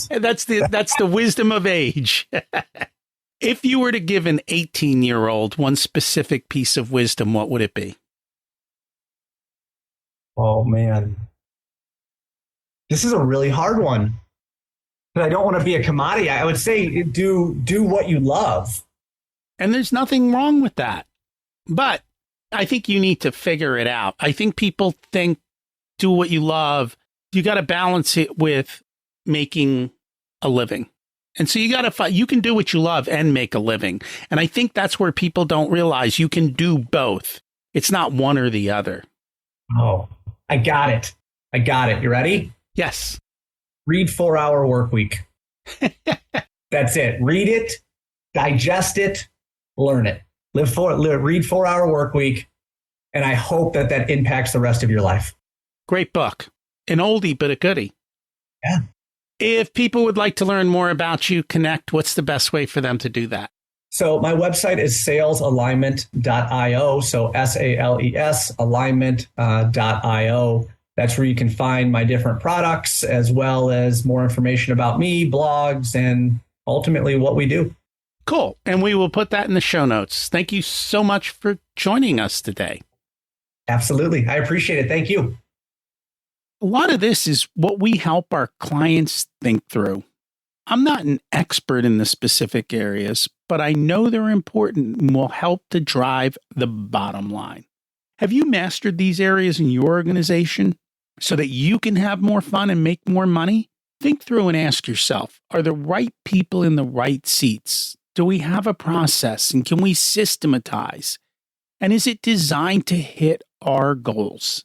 That's the wisdom of age. If you were to give an 18-year-old one specific piece of wisdom, what would it be? Oh, man. This is a really hard one. But I don't want to be a commodity. I would say do what you love. And there's nothing wrong with that. But I think you need to figure it out. I think people think do what you love. You got to balance it with making a living. And so you got to find, you can do what you love and make a living. And I think that's where people don't realize you can do both. It's not one or the other. Oh, I got it. You ready? Yes. Read 4-Hour Workweek. That's it. Read it, digest it, learn it. Read 4-Hour Workweek. And I hope that impacts the rest of your life. Great book. An oldie, but a goodie. Yeah. If people would like to learn more about you, connect, what's the best way for them to do that? So my website is salesalignment.io. So SALES alignment.io. That's where you can find my different products as well as more information about me, blogs, and ultimately what we do. Cool. And we will put that in the show notes. Thank you so much for joining us today. Absolutely. I appreciate it. Thank you. A lot of this is what we help our clients think through. I'm not an expert in the specific areas, but I know they're important and will help to drive the bottom line. Have you mastered these areas in your organization so that you can have more fun and make more money? Think through and ask yourself, are the right people in the right seats? Do we have a process and can we systematize? And is it designed to hit our goals?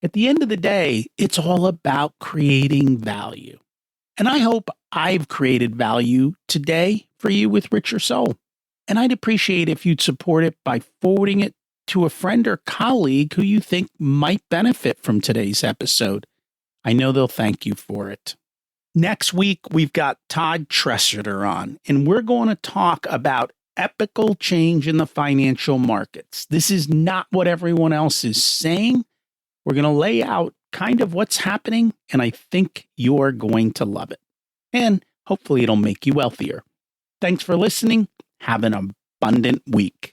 At the end of the day, it's all about creating value. And I hope I've created value today for you with Richer Soul. And I'd appreciate if you'd support it by forwarding it to a friend or colleague who you think might benefit from today's episode. I know they'll thank you for it. Next week, we've got Todd Tresidder on, and we're going to talk about epical change in the financial markets. This is not what everyone else is saying. We're going to lay out kind of what's happening, and I think you're going to love it. And hopefully it'll make you wealthier. Thanks for listening. Have an abundant week.